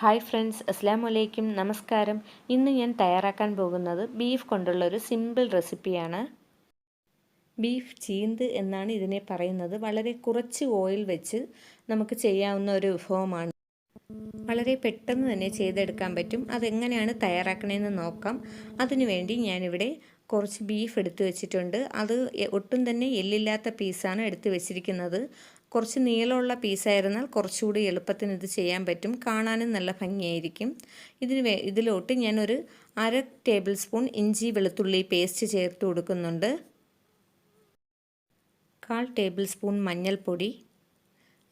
Hi friends, അസ്സലാമു അലൈക്കും. നമസ്കാരം. ഇന്ന് ഞാൻ തയ്യാറാക്കാൻ പോകുന്നത് ബീഫ് കൊണ്ടുള്ള ഒരു സിമ്പിൾ റെസിപ്പിയാണ്. ബീഫ് ചീന്ത് എന്നാണ് ഇതിനെ പറയുന്നത്. വളരെ കുറച്ച് ഓയിൽ വെച്ച് നമുക്ക് ചെയ്യാവുന്ന ഒരു വിഭവമാണ്. വളരെ പെട്ടെന്ന് തന്നെ ചെയ്തെടുക്കാൻ പറ്റും. അതെങ്ങനെയാണ് തയ്യാറാക്കണമെന്ന് നോക്കാം. അതിനുവേണ്ടി ഞാനിവിടെ കുറച്ച് ബീഫ് എടുത്ത് വെച്ചിട്ടുണ്ട്. അത് ഒട്ടും തന്നെ എല്ലില്ലാത്ത പീസാണ് എടുത്ത് വെച്ചിരിക്കുന്നത്. കുറച്ച് നീളമുള്ള പീസായിരുന്നാൽ കുറച്ചുകൂടി എളുപ്പത്തിന് ഇത് ചെയ്യാൻ പറ്റും. കാണാനും നല്ല ഭംഗിയായിരിക്കും. ഇതിലോട്ട് ഞാനൊരു 1/2 ടേബിൾ സ്പൂൺ ഇഞ്ചി വെളുത്തുള്ളി പേസ്റ്റ് ചേർത്ത് കൊടുക്കുന്നുണ്ട്. 1/4 ടേബിൾ സ്പൂൺ മഞ്ഞൾപ്പൊടി,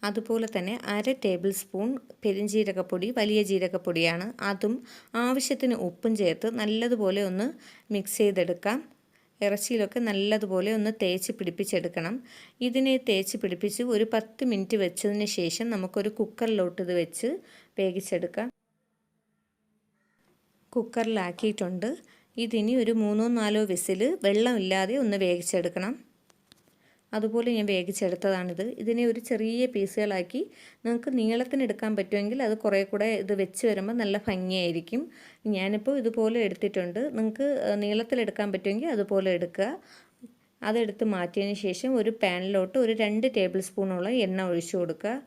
അതുപോലെ തന്നെ 1/2 ടേബിൾ സ്പൂൺ പെരുംജീരകപ്പൊടി, വലിയ ജീരകപ്പൊടിയാണ്. അതും ആവശ്യത്തിന് ഉപ്പും ചേർത്ത് നല്ലതുപോലെ ഒന്ന് മിക്സ് ചെയ്തെടുക്കാം. ഇറച്ചിയിലൊക്കെ നല്ലതുപോലെ ഒന്ന് തേച്ച് പിടിപ്പിച്ചെടുക്കണം. ഇതിനെ തേച്ച് പിടിപ്പിച്ച് ഒരു 10 മിനിറ്റ് വെച്ചതിന് ശേഷം നമുക്കൊരു കുക്കറിലോട്ട് ഇത് വെച്ച് വേവിച്ചെടുക്കാം. കുക്കറിലാക്കിയിട്ടുണ്ട്. ഇതിനി ഒരു 3-4 വിസിൽ വെള്ളമില്ലാതെ ഒന്ന് വേവിച്ചെടുക്കണം. അതുപോലെ ഞാൻ വേവിച്ചെടുത്തതാണിത്. ഇതിനെ ഒരു ചെറിയ പീസുകളാക്കി നിങ്ങൾക്ക് നീളത്തിന് എടുക്കാൻ പറ്റുമെങ്കിൽ അത് കുറേ കൂടെ ഇത് വെച്ച് വരുമ്പോൾ നല്ല ഭംഗിയായിരിക്കും. ഞാനിപ്പോൾ ഇതുപോലെ എടുത്തിട്ടുണ്ട്. നിങ്ങൾക്ക് നീളത്തിലെടുക്കാൻ പറ്റുമെങ്കിൽ അതുപോലെ എടുക്കുക. അതെടുത്ത് മാറ്റിയതിന് ശേഷം ഒരു പാനിലോട്ട് ഒരു 2 ടേബിൾ സ്പൂണോളം എണ്ണ ഒഴിച്ചു കൊടുക്കുക.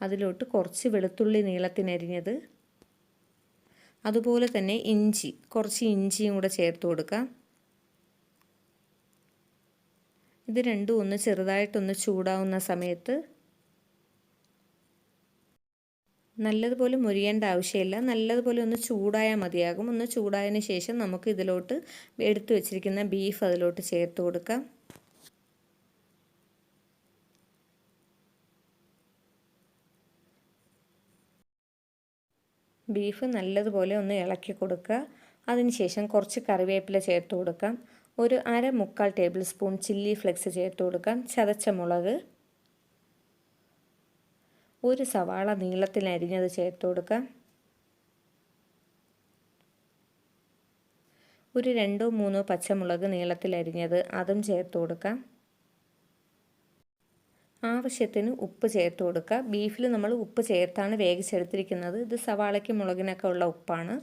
അതിലോട്ട് കുറച്ച് വെളുത്തുള്ളി നീളത്തിനരിഞ്ഞത്, അതുപോലെ തന്നെ കുറച്ച് ഇഞ്ചിയും കൂടെ ചേർത്ത് കൊടുക്കാം. ഇത് രണ്ടും ഒന്ന് ചെറുതായിട്ടൊന്ന് ചൂടാവുന്ന സമയത്ത്, നല്ലതുപോലെ മുരിയേണ്ട ആവശ്യമില്ല, നല്ലതുപോലെ ഒന്ന് ചൂടായാൽ മതിയാകും. ഒന്ന് ചൂടായതിന് ശേഷം നമുക്ക് ഇതിലോട്ട് എടുത്തു വെച്ചിരിക്കുന്ന ബീഫ് അതിലോട്ട് ചേർത്ത് കൊടുക്കാം. ബീഫ് നല്ലതുപോലെ ഒന്ന് ഇളക്കി കൊടുക്കുക. അതിനുശേഷം കുറച്ച് കറിവേപ്പില ചേർത്ത് കൊടുക്കാം. ഒരു 1/4 ടേബിൾ സ്പൂൺ ചില്ലി ഫ്ലെക്സ് ചേർത്ത് കൊടുക്കാം. ചതച്ച മുളക്, ഒരു സവാള നീളത്തിൽ അരിഞ്ഞത് ചേർത്ത് കൊടുക്കാം. ഒരു 2-3 പച്ചമുളക് നീളത്തിൽ അരിഞ്ഞത് അതും ചേർത്ത് കൊടുക്കാം. ആവശ്യത്തിന് ഉപ്പ് ചേർത്ത് കൊടുക്കുക. ബീഫിൽ നമ്മൾ ഉപ്പ് ചേർത്താണ് വേവിച്ചെടുത്തിരിക്കുന്നത്. ഇത് സവാളയ്ക്കും മുളകിനൊക്കെ ഉള്ള ഉപ്പാണ്.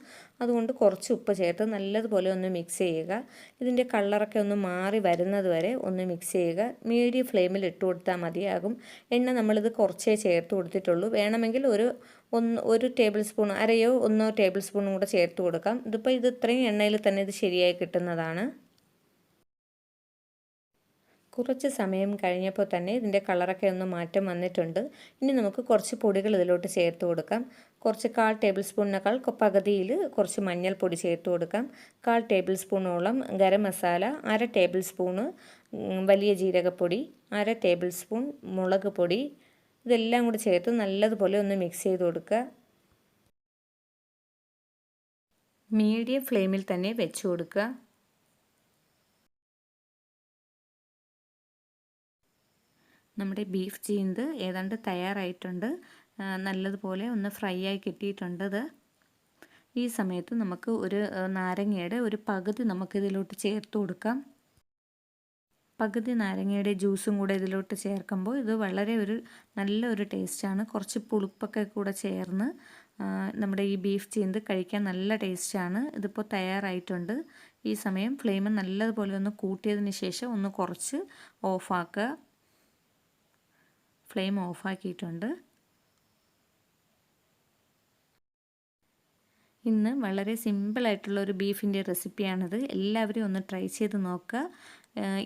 അതുകൊണ്ട് കുറച്ച് ഉപ്പ് ചേർത്ത് നല്ലതുപോലെ ഒന്ന് മിക്സ് ചെയ്യുക. ഇതിൻ്റെ കളറൊക്കെ ഒന്ന് മാറി വരുന്നത് വരെ ഒന്ന് മിക്സ് ചെയ്യുക. മീഡിയം ഫ്ലെയിമിൽ ഇട്ട് കൊടുത്താൽ മതിയാകും. എണ്ണ നമ്മളിത് കുറച്ചേ ചേർത്ത് കൊടുത്തിട്ടുള്ളൂ. വേണമെങ്കിൽ ഒരു ടേബിൾ സ്പൂൺ, 1 ടേബിൾ സ്പൂണും കൂടെ ചേർത്ത് കൊടുക്കാം. ഇതിപ്പോൾ ഇത്രയും എണ്ണയിൽ തന്നെ ഇത് ശരിയായി കിട്ടുന്നതാണ്. കുറച്ച് സമയം കഴിഞ്ഞപ്പോൾ തന്നെ ഇതിൻ്റെ കളറൊക്കെ ഒന്ന് മാറ്റം വന്നിട്ടുണ്ട്. ഇനി നമുക്ക് കുറച്ച് പൊടികൾ ഇതിലോട്ട് ചേർത്ത് കൊടുക്കാം. കുറച്ച് 1/4 ടേബിൾ സ്പൂണിനേക്കാൾ പകുതിയിൽ കുറച്ച് മഞ്ഞൾപ്പൊടി ചേർത്ത് കൊടുക്കാം. 1/4 ടേബിൾ സ്പൂണോളം ഗരം മസാല, 1/2 ടേബിൾ സ്പൂണ് വലിയ ജീരകപ്പൊടി, 1/2 ടേബിൾ സ്പൂൺ മുളക് പൊടി, ഇതെല്ലാം കൂടി ചേർത്ത് നല്ലതുപോലെ ഒന്ന് മിക്സ് ചെയ്ത് കൊടുക്കുക. മീഡിയം ഫ്ലെയിമിൽ തന്നെ വെച്ച് കൊടുക്കുക. നമ്മുടെ ബീഫ് ചീന്ത് ഏതാണ്ട് തയ്യാറായിട്ടുണ്ട്. നല്ലതുപോലെ ഒന്ന് ഫ്രൈ ആയി കിട്ടിയിട്ടുണ്ട്. ഈ സമയത്ത് നമുക്ക് ഒരു നാരങ്ങയുടെ ഒരു പകുതി നമുക്കിതിലോട്ട് ചേർത്ത് കൊടുക്കാം. പകുതി നാരങ്ങയുടെ ജ്യൂസും കൂടെ ഇതിലോട്ട് ചേർക്കുമ്പോൾ ഇത് വളരെ നല്ലൊരു ടേസ്റ്റാണ്. കുറച്ച് പുളിപ്പൊക്കെ കൂടെ ചേർന്ന് നമ്മുടെ ഈ ബീഫ് ചീന്ത് കഴിക്കാൻ നല്ല ടേസ്റ്റാണ്. ഇതിപ്പോൾ തയ്യാറായിട്ടുണ്ട്. ഈ സമയം ഫ്ലെയിം നല്ലതുപോലെ ഒന്ന് കൂട്ടിയതിന് ശേഷം ഒന്ന് കുറച്ച് ഓഫാക്കുക. ഫ്ലെയിം ഓഫാക്കിയിട്ടുണ്ട്. ഇന്ന് വളരെ സിമ്പിളായിട്ടുള്ളൊരു ബീഫിൻ്റെ റെസിപ്പിയാണിത്. എല്ലാവരും ഒന്ന് ട്രൈ ചെയ്ത് നോക്കുക.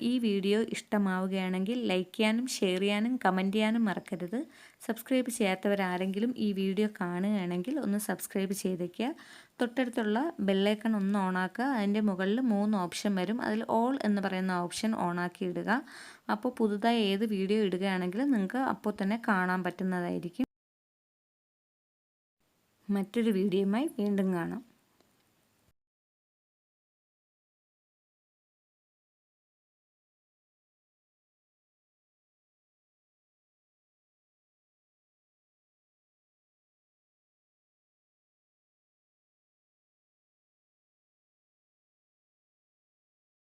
ഈ വീഡിയോ ഇഷ്ടമാവുകയാണെങ്കിൽ ലൈക്ക് ചെയ്യാനും ഷെയർ ചെയ്യാനും കമൻറ്റ് ചെയ്യാനും മറക്കരുത്. സബ്സ്ക്രൈബ് ചെയ്യാത്തവരാരെങ്കിലും ഈ വീഡിയോ കാണുകയാണെങ്കിൽ ഒന്ന് സബ്സ്ക്രൈബ് ചെയ്തേക്കുക. തൊട്ടടുത്തുള്ള ബെല്ലൈക്കൺ ഒന്ന് ഓണാക്കുക. അതിൻ്റെ മുകളിൽ 3 ഓപ്ഷൻ വരും. അതിൽ ഓൾ എന്ന് പറയുന്ന ഓപ്ഷൻ ഓണാക്കി ഇടുക. അപ്പോൾ പുതുതായി ഏത് വീഡിയോ ഇടുകയാണെങ്കിലും നിങ്ങൾക്ക് അപ്പോൾ തന്നെ കാണാൻ പറ്റുന്നതായിരിക്കും. മറ്റൊരു വീഡിയോയുമായി വീണ്ടും കാണാം.